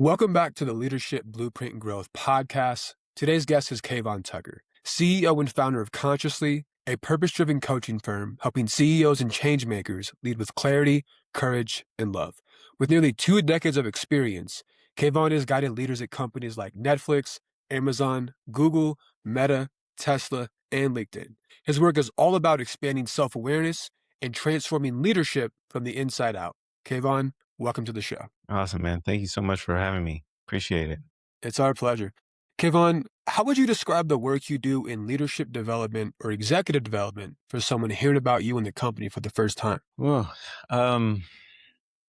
Welcome back to the Leadership Blueprint and Growth podcast. Today's guest is Kayvon Tucker, CEO and founder of Consciously, a purpose-driven coaching firm helping CEOs and changemakers lead with clarity, courage, and love. With nearly 2 decades of experience, Kayvon has guided leaders at companies like Netflix, Amazon, Google, Meta, Tesla, and LinkedIn. His work is all about expanding self-awareness and transforming leadership from the inside out. Kayvon, welcome to the show. Awesome, man. Thank you so much for having me. Appreciate it. It's our pleasure. Kayvon, how would you describe the work you do in leadership development or executive development for someone hearing about you in the company for the first time? Well, um,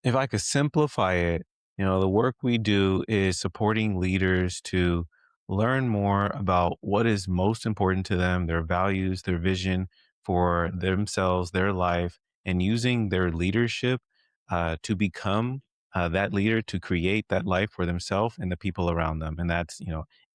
if I could simplify it, the work we do is supporting leaders to learn more about what is most important to them, their values, their vision for themselves, their life, and using their leadership to become that leader to create that life for themselves and the people around them. And that's,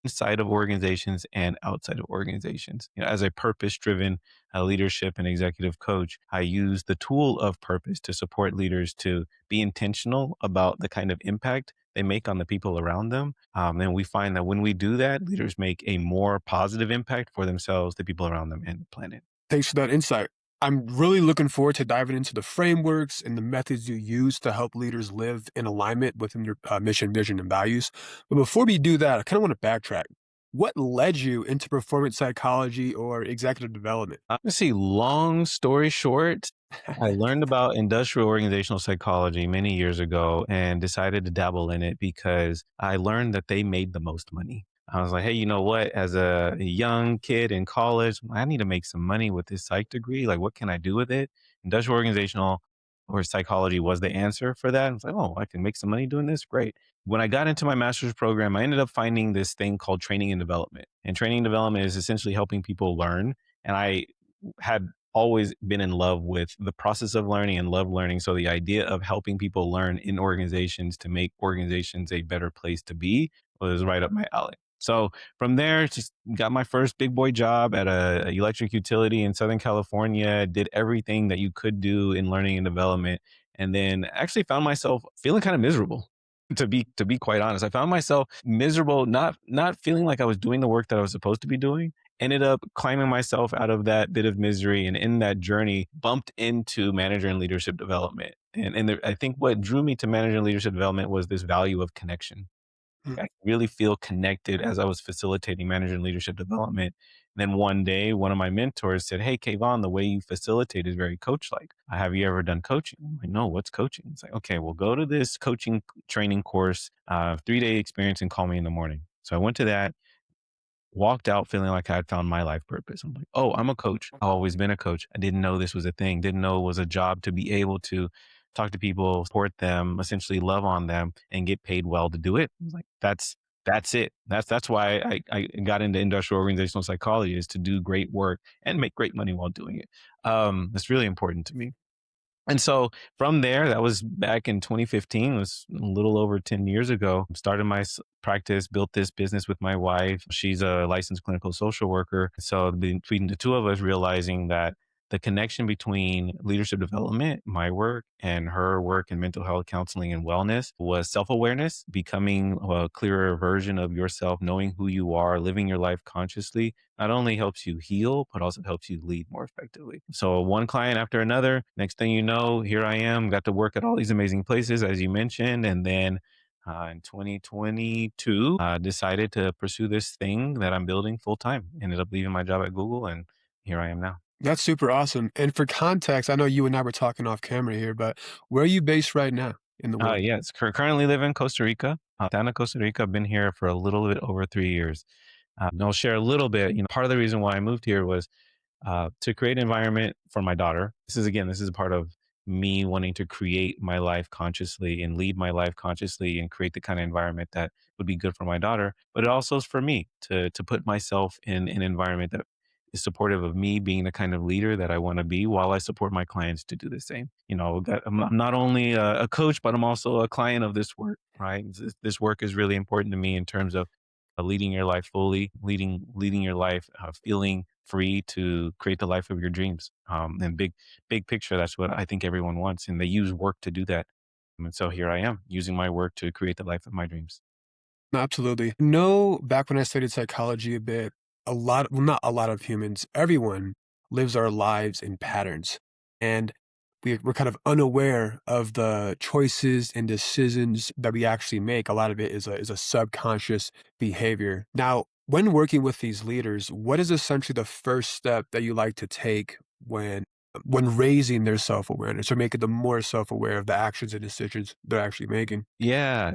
inside of organizations and outside of organizations. As a purpose driven leadership and executive coach, I use the tool of purpose to support leaders to be intentional about the kind of impact they make on the people around them. And we find that when we do that, leaders make a more positive impact for themselves, the people around them, and the planet. Thanks for that insight. I'm really looking forward to diving into the frameworks and the methods you use to help leaders live in alignment within your mission, vision, and values. But before we do that, I kind of want to backtrack. What led you into performance psychology or executive development? Let's see, long story short, I learned about industrial organizational psychology many years ago and decided to dabble in it because I learned that they made the most money. I was like, hey, you know what? As a young kid in college, I need to make some money with this psych degree. Like, what can I do with it? Industrial organizational or psychology was the answer for that. I was like, oh, I can make some money doing this. Great. When I got into my master's program, I ended up finding this thing called training and development. And training and development is essentially helping people learn. And I had always been in love with the process of learning and love learning. So the idea of helping people learn in organizations to make organizations a better place to be was right up my alley. So from there, just got my first big boy job at a electric utility in Southern California, did everything that you could do in learning and development. And then actually found myself feeling kind of miserable. To be quite honest, I found myself miserable, not feeling like I was doing the work that I was supposed to be doing. Ended up climbing myself out of that bit of misery, and in that journey bumped into manager and leadership development. And I think what drew me to manager and leadership development was this value of connection. Mm. I really feel connected as I was facilitating manager and leadership development. And then one day, one of my mentors said, hey, Kayvon, the way you facilitate is very coach like. Have you ever done coaching? I'm like, no, what's coaching? It's like, okay, well, go to this coaching training course, 3-day experience, and call me in the morning. So I went to that, walked out feeling like I had found my life purpose. I'm like, oh, I'm a coach. I've always been a coach. I didn't know this was a thing, didn't know it was a job to be able to talk to people, support them, essentially love on them and get paid well to do it. I was like, that's it. That's why I got into industrial organizational psychology, is to do great work and make great money while doing it. It's really important to me. And so from there, that was back in 2015, it was a little over 10 years ago. Started my practice, built this business with my wife. She's a licensed clinical social worker. So between the two of us, realizing that the connection between leadership development, my work, and her work in mental health counseling and wellness was self-awareness, becoming a clearer version of yourself, knowing who you are, living your life consciously, not only helps you heal, but also helps you lead more effectively. So one client after another, next thing you know, here I am, got to work at all these amazing places, as you mentioned. And then in 2022, decided to pursue this thing that I'm building full time. Ended up leaving my job at Google, and here I am now. That's super awesome. And for context, I know you and I were talking off camera here, but where are you based right now in the world? Yes, currently live in Costa Rica, down in Costa Rica. I've been here for a little bit over 3 years. And I'll share a little bit. Part of the reason why I moved here was to create an environment for my daughter. This is a part of me wanting to create my life consciously and lead my life consciously and create the kind of environment that would be good for my daughter. But it also is for me to put myself in an environment that is supportive of me being the kind of leader that I want to be, while I support my clients to do the same. That I'm not only a coach, but I'm also a client of this work, right? This work is really important to me in terms of leading your life fully, leading your life, feeling free to create the life of your dreams. And big picture, that's what I think everyone wants, and they use work to do that. And so here I am using my work to create the life of my dreams. No, absolutely. No, back when I studied psychology a bit, well, not a lot of humans, everyone lives our lives in patterns. And we're kind of unaware of the choices and decisions that we actually make. A lot of it is a subconscious behavior. Now, when working with these leaders, what is essentially the first step that you like to take when raising their self-awareness or making them more self-aware of the actions and decisions they're actually making? Yeah,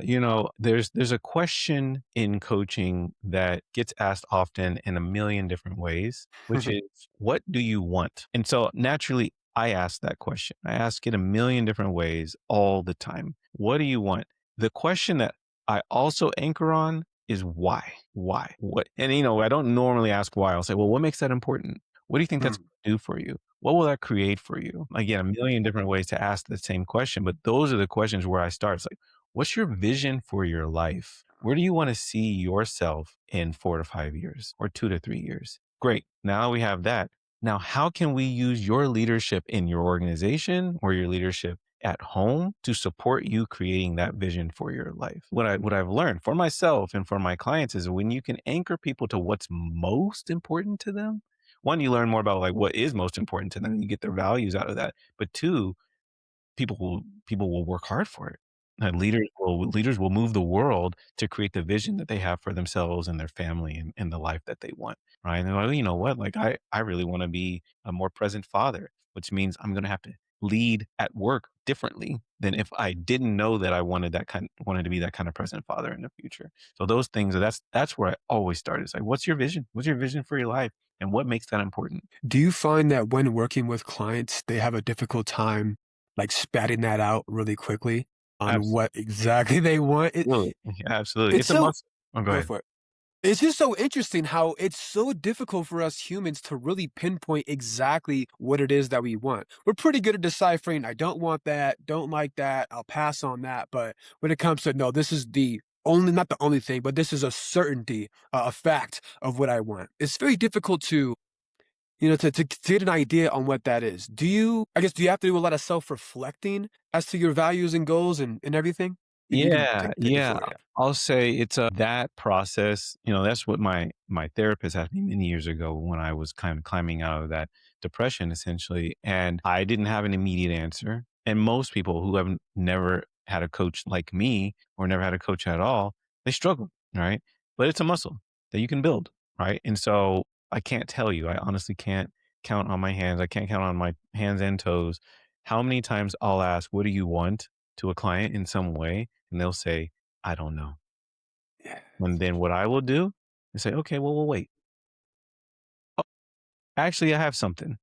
there's a question in coaching that gets asked often in a million different ways, which is, what do you want? And so naturally, I ask that question. I ask it a million different ways all the time. What do you want? The question that I also anchor on is why? Why? What? And I don't normally ask why. I'll say, well, what makes that important? What do you think that's Mm, going to do for you? What will that create for you? Again, a million different ways to ask the same question, but those are the questions where I start. It's like, what's your vision for your life? Where do you want to see yourself in 4 to 5 years or 2 to 3 years? Great. Now we have that. Now, how can we use your leadership in your organization or your leadership at home to support you creating that vision for your life? What I've learned for myself and for my clients is when you can anchor people to what's most important to them, one, you learn more about like what is most important to them. You get their values out of that. But two, people will work hard for it. And leaders will move the world to create the vision that they have for themselves and their family and the life that they want, right? And they're like, you know what? Like I really want to be a more present father, which means I'm going to have to lead at work differently than if I didn't know that I wanted to be that kind of present father in the future. So those things, that's where I always start. It's like, what's your vision? What's your vision for your life? And what makes that important? Do you find that when working with clients, they have a difficult time, like, spatting that out really quickly on what exactly they want? Absolutely. Absolutely. It's It's a so muscle. Oh, go Go ahead. for it. It's just so interesting how it's so difficult for us humans to really pinpoint exactly what it is that we want. We're pretty good at deciphering, "I don't want that, don't like that, I'll pass on that," but when it comes to, "No, this is the only not the only thing, but this is a certainty, a fact of what I want." It's very difficult to to get an idea on what that is. Do you have to do a lot of self-reflecting as to your values and goals and everything? You can Yeah, take it yeah. forward, yeah. I'll say it's that process, that's what my therapist had me many years ago when I was kind of climbing out of that depression essentially, and I didn't have an immediate answer. And most people who have never had a coach like me or never had a coach at all, they struggle, right? But it's a muscle that you can build, right? And so I can't tell you, I honestly can't count on my hands. I can't count on my hands and toes how many times I'll ask, "What do you want?" to a client in some way and they'll say, "I don't know." Yeah. And then what I will do is say, "Okay, well, we'll wait. Oh, actually, I have something,"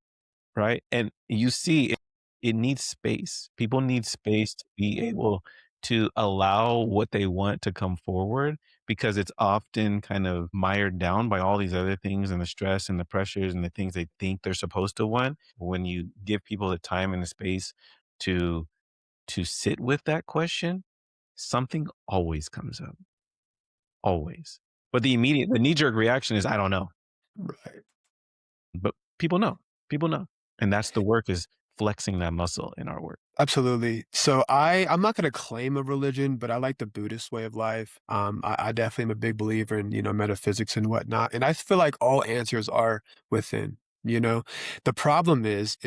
right? And you see it needs space. People need space to be able to allow what they want to come forward because it's often kind of mired down by all these other things and the stress and the pressures and the things they think they're supposed to want. When you give people the time and the space to sit with that question, something always comes up. Always. But the knee jerk reaction is, "I don't know." Right. But people know. People know. And that's the work is flexing that muscle in our work. Absolutely. So I'm not gonna claim a religion, but I like the Buddhist way of life. I definitely am a big believer in, metaphysics and whatnot. And I feel like all answers are within, you know. The problem is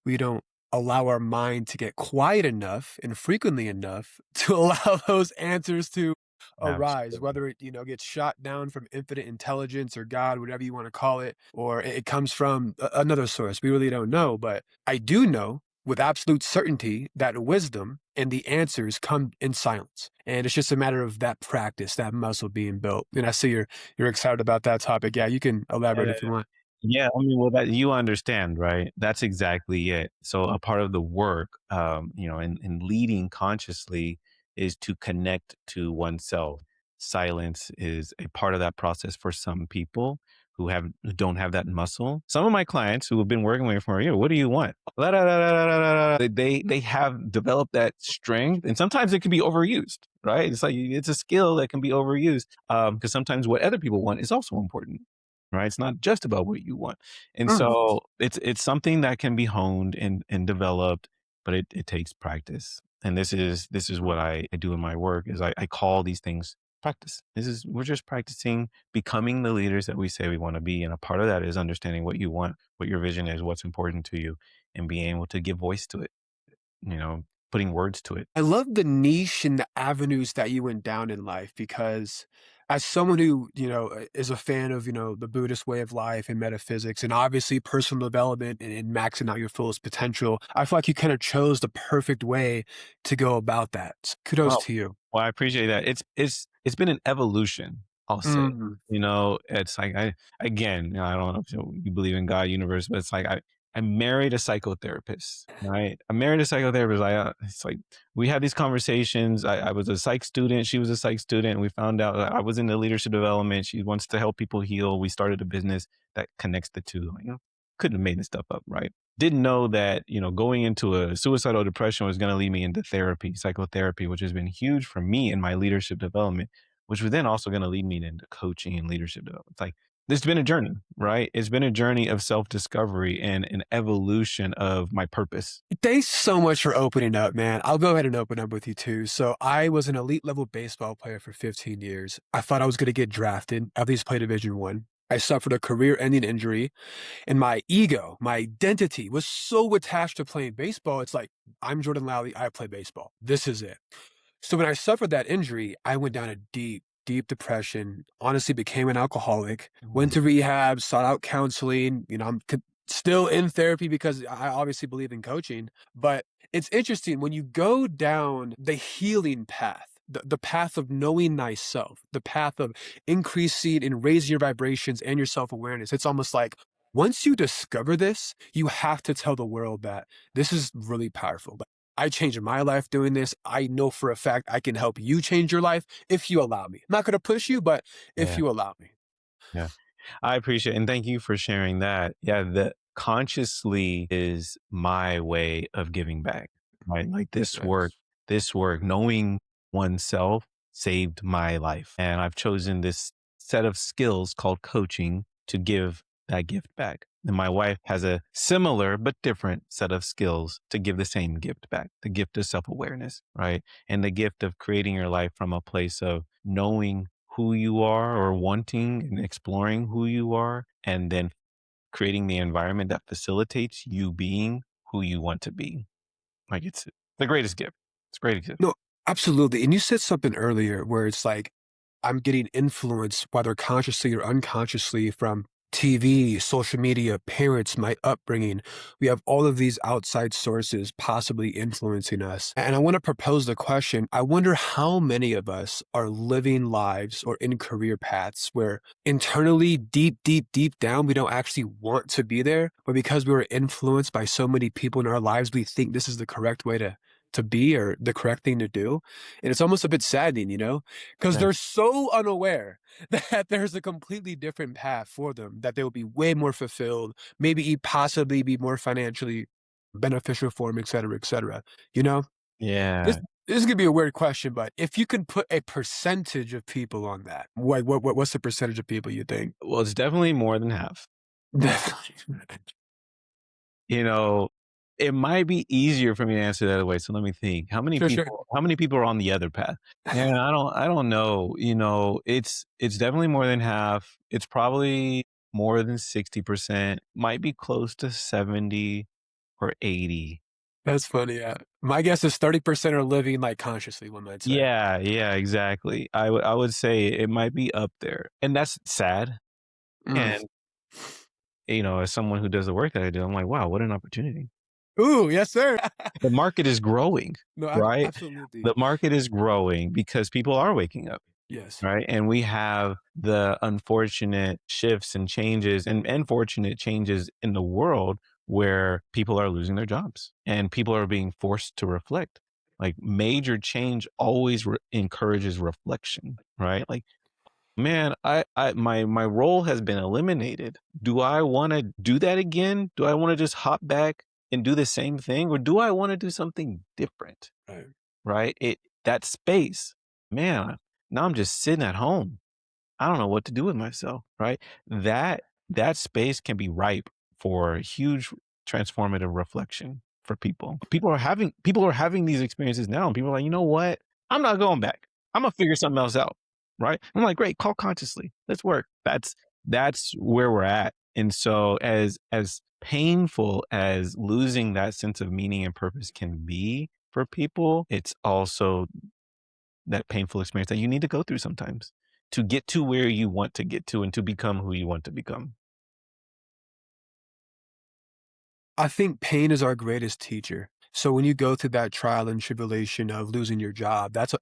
we don't allow our mind to get quiet enough and frequently enough to allow those answers to arise, Absolutely. whether it, gets shot down from infinite intelligence or God, whatever you want to call it, or it comes from another source. We really don't know. But I do know with absolute certainty that wisdom and the answers come in silence. And it's just a matter of that practice, that muscle being built. And I see you're excited about that topic. Yeah, you can elaborate Yeah. if you want. Yeah, I mean, well, that you understand, right? That's exactly it. So a part of the work, in leading consciously is to connect to oneself. Silence is a part of that process for some people who don't have that muscle. Some of my clients who have been working with me for a year, what do you want? La, da, da, da, da, da, da. They have developed that strength, and sometimes it can be overused, right? It's like it's a skill that can be overused because sometimes what other people want is also important, right? It's not just about what you want. And Mm. so it's something that can be honed and developed, but it takes practice. And this is what I do in my work is I call these things practice. We're just practicing becoming the leaders that we say we want to be. And a part of that is understanding what you want, what your vision is, what's important to you, and being able to give voice to it, you know, putting words to it. I love the niche and the avenues that you went down in life because as someone who, is a fan of, the Buddhist way of life and metaphysics and obviously personal development and maxing out your fullest potential, I feel like you kind of chose the perfect way to go about that. Kudos Well, to you. well, I appreciate that. It's been an evolution, I'll say. Mm. It's like I don't know if you believe in God, universe, but it's like I married a psychotherapist, right? I married a psychotherapist. It's like we had these conversations. I was a psych student. She was a psych student. We found out that I was into leadership development. She wants to help people heal. We started a business that connects the two. Like, couldn't have made this stuff up, right? Didn't know that, going into a suicidal depression was going to lead me into therapy, psychotherapy, which has been huge for me in my leadership development, which was then also going to lead me into coaching and leadership development. It's like, this has been a journey, right? It's been a journey of self discovery and an evolution of my purpose. Thanks so much for opening up, man. I'll go ahead and open up with you too. So I was an elite level baseball player for 15 years. I thought I was going to get drafted, at least play Division One. I suffered a career-ending injury, and my ego, my identity was so attached to playing baseball. It's like, I'm Jordan Lally. I play baseball. This is it. So when I suffered that injury, I went down a deep, deep depression, honestly became an alcoholic, went to rehab, sought out counseling. Still in therapy because I obviously believe in coaching. But it's interesting when you go down the healing path, the path of knowing thyself, the path of increasing and raising your vibrations and your self-awareness. It's almost like once you discover this, you have to tell the world that this is really powerful. I changed my life doing this. I know for a fact I can help you change your life if you allow me. I'm not going to push you, but if Yeah. you allow me. Yeah. I appreciate and thank you for sharing that. Yeah, the consciously is my way of giving back, right? Like Nice. this work, knowing oneself saved my life. And I've chosen this set of skills called coaching to give that gift back. And my wife has a similar but different set of skills to give the same gift back, the gift of self awareness, right? And the gift of creating your life from a place of knowing who you are or wanting and exploring who you are, and then creating the environment that facilitates you being who you want to be. Like it's the greatest gift. It's a great gift. No, absolutely. And you said something earlier where it's like, I'm getting influenced, whether consciously or unconsciously, from TV, social media, parents, my upbringing. We have all of these outside sources possibly influencing us. And I want to propose the question. I wonder how many of us are living lives or in career paths where internally, deep, deep, deep down, we don't actually want to be there, but because we were influenced by so many people in our lives, we think this is the correct way to be or the correct thing to do. And it's almost a bit saddening, because Yeah. they're so unaware that there's a completely different path for them, that they will be way more fulfilled, maybe possibly be more financially beneficial for them, et cetera, et cetera. You know, this Yeah. this is gonna be a weird question, but if you can put a percentage of people on that, what's the percentage of people you think? Well, it's definitely more than half. Definitely. You know, it might be easier for me to answer that way. So let me think. Sure, sure. How many people are on the other path? Man, I don't know. It's definitely more than half. It's probably more than 60%, might be close to 70 or 80. That's funny. Yeah, my guess is 30% are living like consciously. One might say. Yeah, yeah, exactly. I would say it might be up there. And that's sad. Mm. And as someone who does the work that I do, I'm like, wow, what an opportunity. Ooh, yes, sir. The market is growing, No, right? absolutely. The market is growing because people are waking up, Yes. right? And we have the unfortunate shifts and changes and fortunate changes in the world where people are losing their jobs and people are being forced to reflect. Like major change always encourages reflection, right? Like, man, my role has been eliminated. Do I want to do that again? Do I want to just hop back and do the same thing, or do I want to do something different? Right. Right? That space, man. Now I'm just sitting at home. I don't know what to do with myself. Right? That space can be ripe for huge transformative reflection for people. People are having these experiences now, and people are like, you know what? I'm not going back. I'm gonna figure something else out. Right? I'm like, great, call consciously. Let's work. That's where we're at. And so as painful as losing that sense of meaning and purpose can be for people, it's also that painful experience that you need to go through sometimes to get to where you want to get to and to become who you want to become. I think pain is our greatest teacher. So when you go through that trial and tribulation of losing your job, that's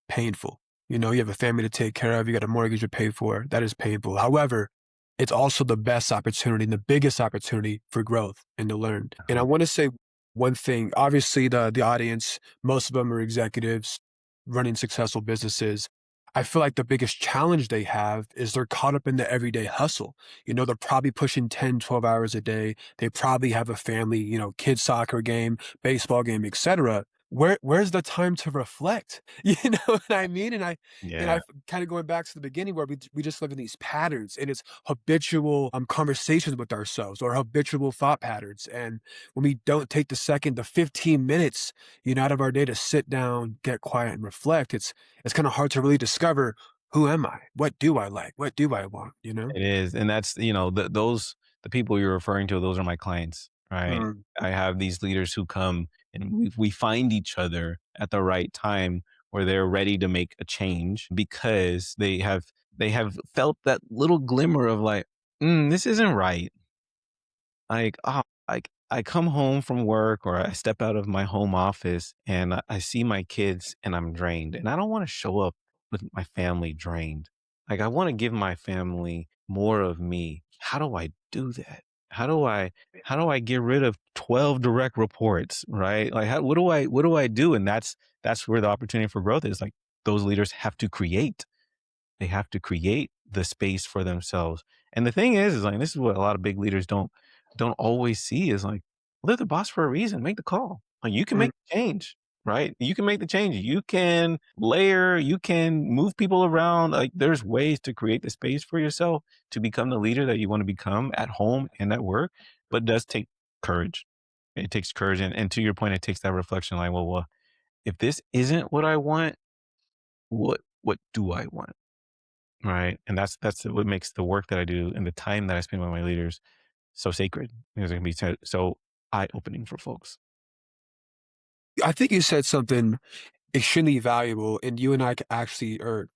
painful. You know, you have a family to take care of, you got a mortgage to pay for. That is painful. However, it's also the best opportunity and the biggest opportunity for growth and to learn. And I want to say one thing. Obviously, the audience, most of them are executives running successful businesses. I feel like the biggest challenge they have is they're caught up in the everyday hustle. You know, they're probably pushing 10, 12 hours a day. They probably have a family, you know, kids soccer game, baseball game, etc. Where's the time to reflect? You know what I mean? And I Yeah, kind of going back to the beginning where we just live in these patterns and it's habitual conversations with ourselves or habitual thought patterns. And when we don't take the 15 minutes, you know, out of our day to sit down, get quiet and reflect, it's kind of hard to really discover who am I? What do I like? What do I want? You know? it is. And that's, the people you're referring to, those are my clients, right? Mm. I have these leaders who come and we find each other at the right time where they're ready to make a change because they have felt that little glimmer of like, this isn't right. Like, like I come home from work or I step out of my home office and I see my kids and I'm drained and I don't want to show up with my family drained. Like I want to give my family more of me. How do I do that? How do I get rid of 12 direct reports, right? Like what do I do? And that's where the opportunity for growth is. Like those leaders have to create. They have to create the space for themselves. And the thing is like this is what a lot of big leaders don't always see is like, well, they're the boss for a reason. Make the call. Like you can Mm. make the change, right? You can make the change. You can layer, you can move people around. Like there's ways to create the space for yourself to become the leader that you want to become at home and at work. But it does take courage. It takes courage. And to your point, it takes that reflection like, well, if this isn't what I want, what do I want? Right. And that's what makes the work that I do and the time that I spend with my leaders so sacred because it can be so eye opening for folks. I think you said something extremely valuable, and you and I actually are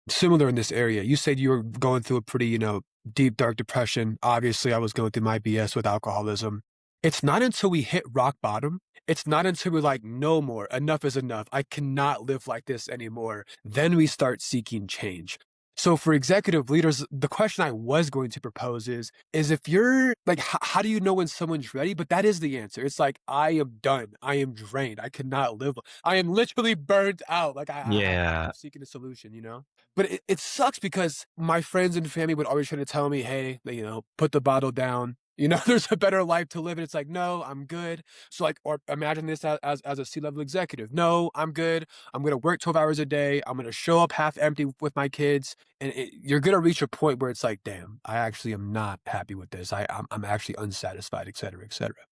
similar in this area. You said you were going through a pretty, you know, deep, dark depression. Obviously, I was going through my BS with alcoholism. It's not until we hit rock bottom, it's not until we're like, no more, enough is enough. I cannot live like this anymore. Then we start seeking change. So for executive leaders, the question I was going to propose is if you're like, how do you know when someone's ready? But that is the answer. It's like, I am done. I am drained. I cannot live. I am literally burned out. Like Yeah. I'm seeking a solution, you know? But it sucks because my friends and family would always try to tell me, hey, you know, put the bottle down. You know, there's a better life to live. And it's like, no, I'm good. So like, or imagine this as a C-level executive. No, I'm good. I'm going to work 12 hours a day. I'm going to show up half empty with my kids. And you're going to reach a point where it's like, damn, I actually am not happy with this. I'm actually unsatisfied, et cetera, et cetera.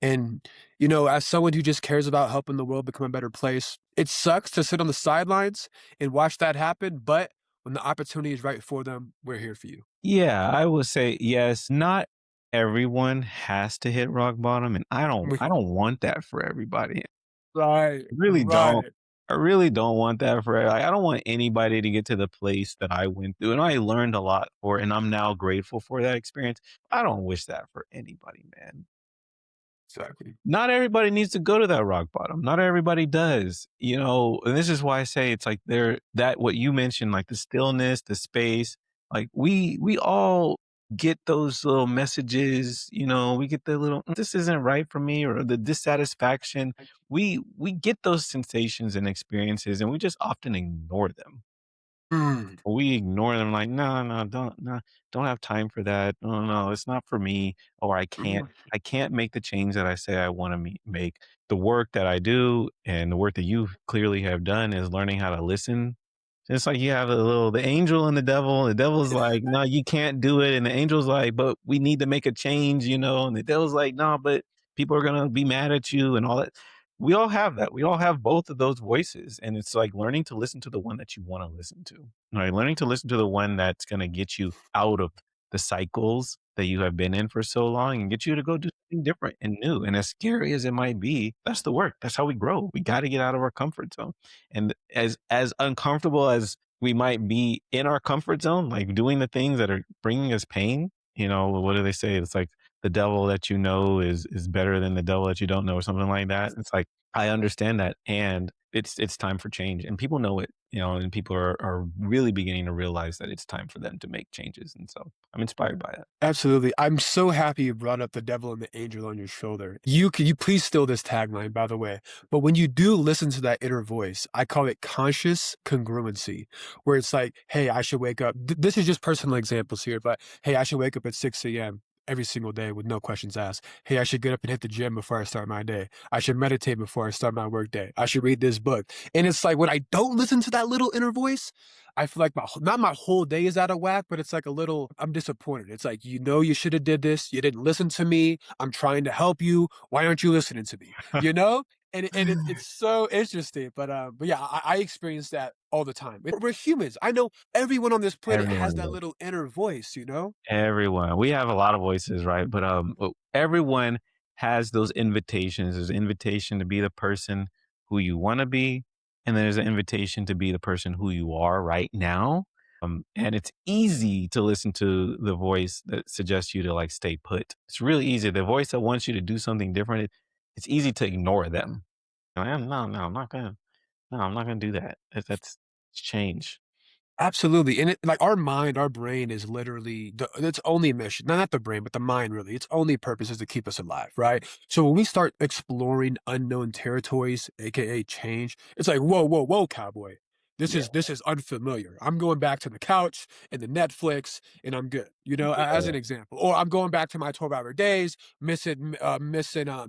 And, you know, as someone who just cares about helping the world become a better place, it sucks to sit on the sidelines and watch that happen. But when the opportunity is right for them, we're here for you. Yeah, I would say yes, not everyone has to hit rock bottom and I don't want that for everybody. Right, I really don't. right. I really don't want that for like, I don't want anybody to get to the place that I went through and I learned a lot for and I'm now grateful for that experience. I don't wish that for anybody, man. Exactly. Not everybody needs to go to that rock bottom. Not everybody does, and this is why I say it's like there that what you mentioned, like the stillness, the space, like we all get those little messages, we get the little this isn't right for me or the dissatisfaction. We get those sensations and experiences and we just often ignore them. Mm. We ignore them like, "No, no, don't have time for that. No, no, it's not for me," or Mm. I can't make the change that I say I wanna make." The work that I do and the work that you clearly have done is learning how to listen. It's like you have the angel and the devil. The devil's like, "No, you can't do it," and the angel's like, "But we need to make a change," and the devil's like, "No, but People are going to be mad at you and all that. We all have that. We all have both of those voices. And it's like learning to listen to the one that you want to listen to, right? Learning to listen to the one that's going to get you out of the cycles that you have been in for so long and get you to go do something different and new. And as scary as it might be, that's the work. That's how we grow. We got to get out of our comfort zone. And as uncomfortable as we might be in our comfort zone, like doing the things that are bringing us pain, what do they say? It's like the devil that you know is better than the devil that you don't know, or something like that. It's like I understand that, and it's time for change, and people know it, and people are really beginning to realize that it's time for them to make changes, and so I'm inspired by it. Absolutely. I'm so happy you brought up the devil and the angel on your shoulder. Can you please steal this tagline, by the way? But when you do listen to that inner voice, I call it conscious congruency, where it's like, hey, I should wake up. This is just personal examples here, but hey, I should wake up at 6 a.m. every single day with no questions asked. Hey, I should get up and hit the gym before I start my day. I should meditate before I start my work day. I should read this book. And it's like when I don't listen to that little inner voice, I feel like not my whole day is out of whack, but it's like a little, I'm disappointed. It's like, you should have did this. You didn't listen to me. I'm trying to help you. Why aren't you listening to me? You know? And it's so interesting. But yeah, I experience that all the time. We're humans. I know everyone on this planet has Everyone that does. little inner voice, you know? Everyone. We have a lot of voices, right? But everyone has those invitations. There's an invitation to be the person who you want to be, and then there's an invitation to be the person who you are right now. And it's easy to listen to the voice that suggests you to like stay put. It's really easy. The voice that wants you to do something different, it's easy to ignore them. No, no, I'm not gonna. No, I'm not gonna do that. That's it's change. Absolutely, and like, our mind, our brain is literally its only mission, not the brain, but the mind really, its only purpose is to keep us alive, right? So when we start exploring unknown territories, AKA change, it's like, "Whoa, whoa, whoa, cowboy. Yeah, This is unfamiliar. I'm going back to the couch and the Netflix, and I'm good," as yeah, an example. Or I'm going back to my 12-hour days, missing,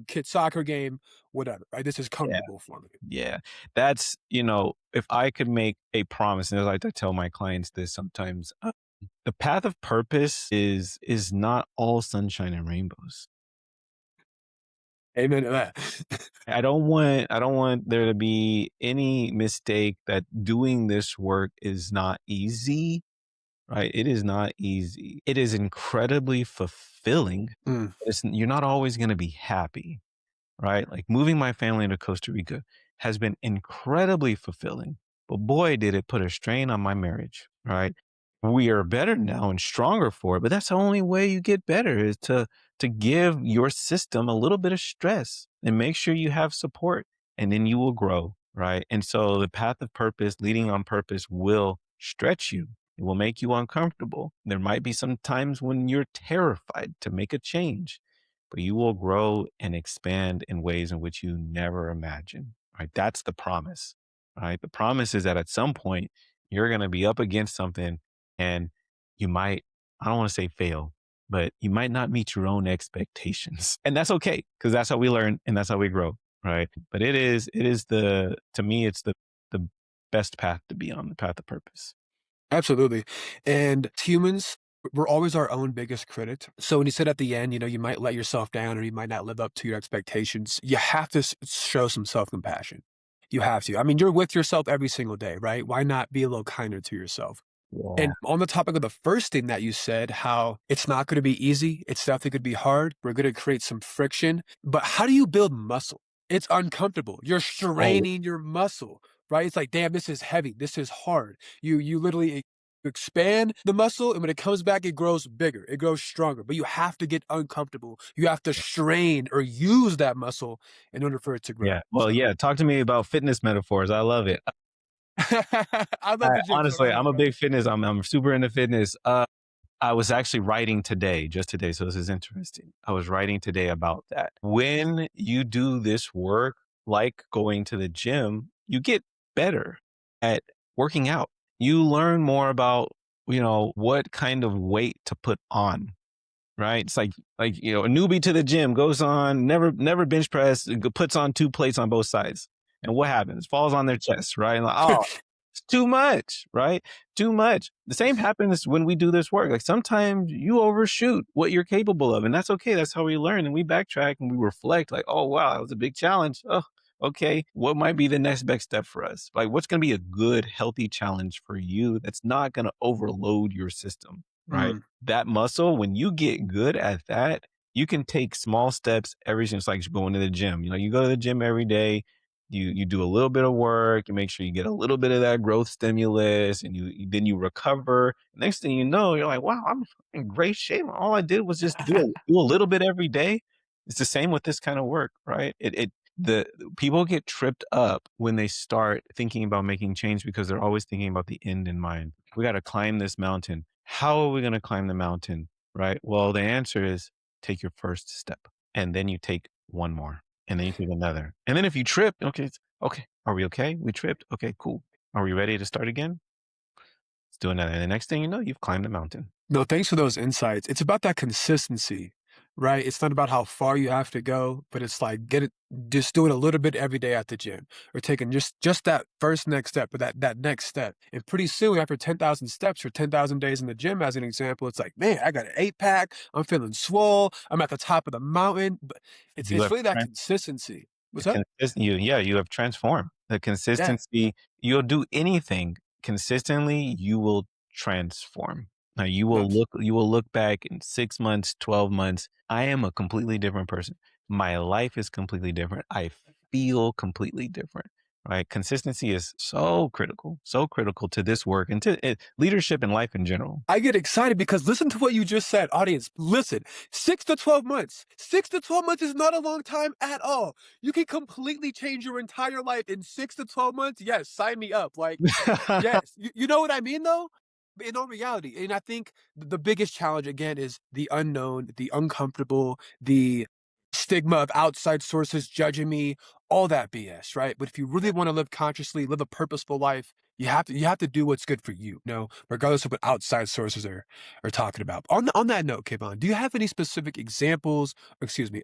kid soccer game, whatever, right? This is yeah. comfortable for me. Yeah, that's if I could make a promise, and I like to tell my clients this sometimes, the path of purpose is not all sunshine and rainbows. Amen to that. I don't want there to be any mistake that doing this work is not easy, right? It is not easy. It is incredibly fulfilling. Mm. You're not always going to be happy, right? Like moving my family into Costa Rica has been incredibly fulfilling, but boy, did it put a strain on my marriage, right? We are better now and stronger for it, but that's the only way you get better is to give your system a little bit of stress and make sure you have support, and then you will grow, right? And so the path of purpose, leading on purpose will stretch you. It will make you uncomfortable. There might be some times when you're terrified to make a change, but you will grow and expand in ways in which you never imagined. Right? That's the promise. Right? The promise is that at some point you're going to be up against something and you might, I don't want to say fail, but you might not meet your own expectations. And that's okay because that's how we learn and that's how we grow. Right. But to me, it's the best path to be on, the path of purpose. Absolutely. And humans, we're always our own biggest critic. So when you said at the end, you might let yourself down or you might not live up to your expectations, you have to show some self compassion. You have to. I mean, you're with yourself every single day, right? Why not be a little kinder to yourself? Yeah. And on the topic of the first thing that you said, how it's not going to be easy, it's definitely going to be hard. We're going to create some friction. But how do you build muscle? It's uncomfortable. You're Oh, straining your muscle, right? It's like, damn, this is heavy. This is hard. You literally expand the muscle, and when it comes back, it grows bigger. It grows stronger. But you have to get uncomfortable. You have to strain or use that muscle in order for it to grow. yeah. Well, So yeah. Talk to me about fitness metaphors. I love it. I love the gym, so go Honestly, I'm ahead, a bro. big fitness. I'm super into fitness. I was actually writing today, just today. So this is interesting. I was writing today about that. When you do this work, like going to the gym, you get better at working out. You learn more about, what kind of weight to put on, right? It's like, a newbie to the gym goes on, never bench press, puts on two plates on both sides. And what happens? Falls on their chest, right? And like, oh, It's too much, right? Too much. The same happens when we do this work. Like sometimes you overshoot what you're capable of, and that's okay. That's how we learn and we backtrack and we reflect like, oh, wow, that was a big challenge. Oh, okay. What might be the next best step for us? Like, what's going to be a good, healthy challenge for you that's not going to overload your system, right? Mm. That muscle, when you get good at that, you can take small steps every since like going to the gym. You know, you go to the gym every day, you do a little bit of work, you make sure you get a little bit of that growth stimulus, and then you recover. Next thing you know, you're like, wow, I'm in great shape. All I did was just do a little bit every day. It's the same with this kind of work, right? The people get tripped up when they start thinking about making change because they're always thinking about the end in mind. We got to climb this mountain. How are we going to climb the mountain? Right? Well, the answer is take your first step, and then you take one more, and then you take another. And then if you trip, okay, okay. Are we okay? We tripped. Okay, cool. Are we ready to start again? Let's do another. And the next thing you know, you've climbed the mountain. No, thanks for those insights. It's about that consistency, right? It's not about how far you have to go, but it's like get it just doing a little bit every day at the gym or taking just that first next step or that next step. And pretty soon after 10,000 steps or 10,000 days in the gym as an example, it's like, man, I got an 8-pack, I'm feeling swole, I'm at the top of the mountain. But it's You it's have really that consistency. What's up? you have transformed. The Yeah. consistency, you'll do anything consistently, you will transform. Now Yes. you will look back in 6 months, 12 months. I am a completely different person. My life is completely different. I feel completely different. Right? Consistency is so critical to this work and to leadership and life in general. I get excited because listen to what you just said, audience. Listen, 6 to 12 months. 6 to 12 months is not a long time at all. You can completely change your entire life in 6 to 12 months. Yes, sign me up. Like, yes, you know what I mean, though? In all reality, and I think the biggest challenge again is the unknown, the uncomfortable, the stigma of outside sources judging me, all that BS, right? But if you really want to live consciously, live a purposeful life, you have to do what's good for you, regardless of what outside sources are talking about. On that note, Kayvon, do you have any specific examples, or excuse me,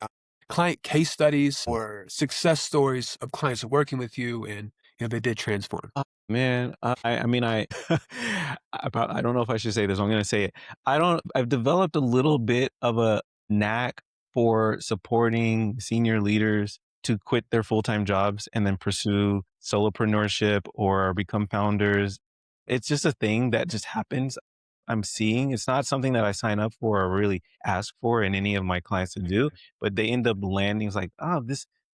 client case studies or success stories of clients working with you and they did transform? Man, I mean, I don't know if I should say this. I'm gonna say it. I've developed a little bit of a knack for supporting senior leaders to quit their full-time jobs and then pursue solopreneurship or become founders. It's just a thing that just happens. I'm seeing it's not something that I sign up for or really ask for in any of my clients to do, but they end up landing. It's like, oh,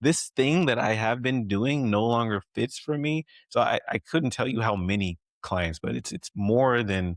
this thing that I have been doing no longer fits for me. So I couldn't tell you how many clients, but it's more than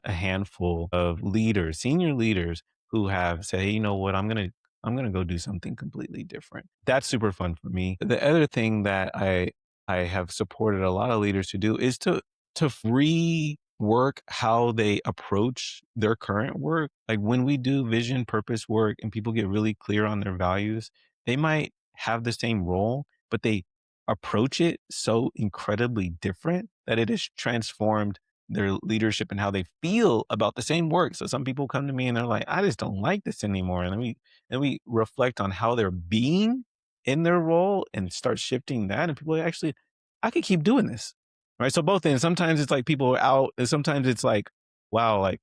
a handful of leaders, senior leaders who have said, hey, you know what, I'm gonna go do something completely different. That's super fun for me. The other thing that I have supported a lot of leaders to do is to rework how they approach their current work. Like when we do vision purpose work and people get really clear on their values, they might have the same role, but they approach it so incredibly different that it has transformed their leadership and how they feel about the same work. So some people come to me and they're like, I just don't like this anymore. And then we reflect on how they're being in their role and start shifting that. And people are actually, I could keep doing this. Right. So both ends, sometimes it's like people are out and sometimes it's like, wow, like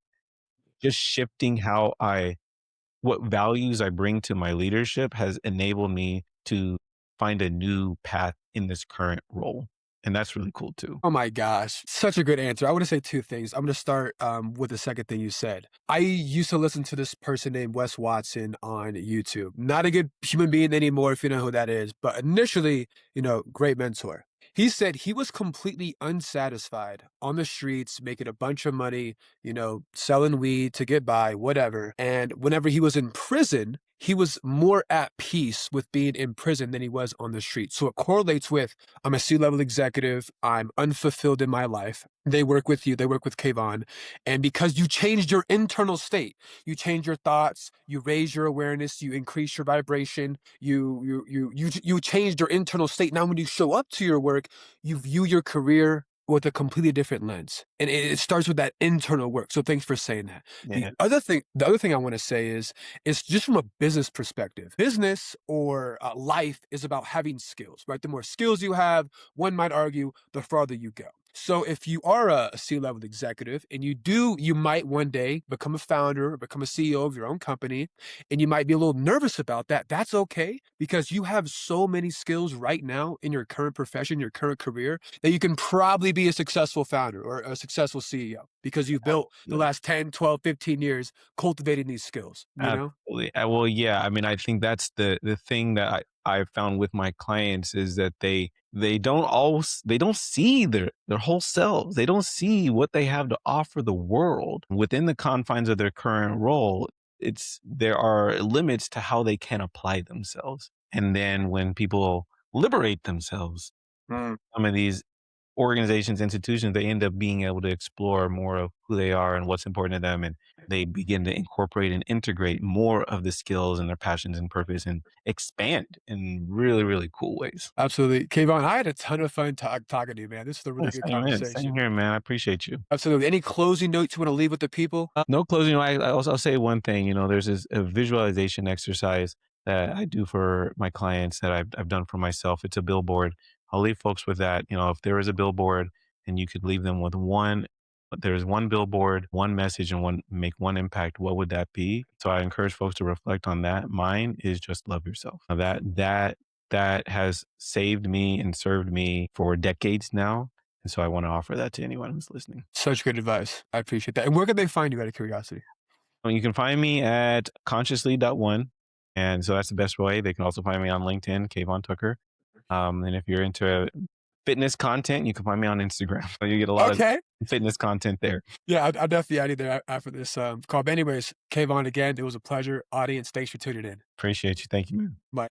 just shifting what values I bring to my leadership has enabled me to find a new path in this current role. And that's really cool too. Oh my gosh, such a good answer. I want to say two things. I'm going to start with the second thing you said. I used to listen to this person named Wes Watson on YouTube. Not a good human being anymore, if you know who that is, but initially, great mentor. He said he was completely unsatisfied on the streets, making a bunch of money, selling weed to get by, whatever. And whenever he was in prison, he was more at peace with being in prison than he was on the street. So it correlates with I'm a C-level executive. I'm unfulfilled in my life. They work with you. They work with Kayvon. And because you changed your internal state, you change your thoughts, you raise your awareness, you increase your vibration, you changed your internal state. Now, when you show up to your work, you view your career with a completely different lens. And it starts with that internal work. So thanks for saying that. Yeah. The other thing I want to say is, it's just from a business perspective. Business or life is about having skills, right? The more skills you have, one might argue, the farther you go. So if you are a C-level executive and you might one day become a founder or become a CEO of your own company, and you might be a little nervous about that. That's okay, because you have so many skills right now in your current profession, your current career, that you can probably be a successful founder or a successtional CEO because you've built the last 10, 12, 15 years cultivating these skills, you know? Absolutely. Well, yeah. I mean, I think that's the thing that I found with my clients is that they don't see their whole selves. They don't see what they have to offer the world within the confines of their current role. There are limits to how they can apply themselves. And then when people liberate themselves, some of these organizations, institutions, they end up being able to explore more of who they are and what's important to them. And they begin to incorporate and integrate more of the skills and their passions and purpose and expand in really, really cool ways. Absolutely. Kayvon, I had a ton of fun talking to you, man. This was a really Yeah, good same conversation. here, man. I appreciate you. Absolutely. Any closing notes you want to leave with the people? No closing. I'll say one thing. There's a visualization exercise that I do for my clients that I've done for myself. It's a billboard. I'll leave folks with that. If there is a billboard and you could leave them with there's one billboard, one message, and make one impact, what would that be? So I encourage folks to reflect on that. Mine is just love yourself. Now that has saved me and served me for decades now. And so I want to offer that to anyone who's listening. Such good advice. I appreciate that. And where can they find you, out of curiosity? You can find me at consciously.one. And so that's the best way. They can also find me on LinkedIn, Kayvon Tucker. And if you're into fitness content, you can find me on Instagram. So you get a lot of fitness content there. Yeah, I'll definitely add you there after this call. But anyways, Kayvon, again, it was a pleasure. Audience, thanks for tuning in. Appreciate you. Thank you, man. Bye.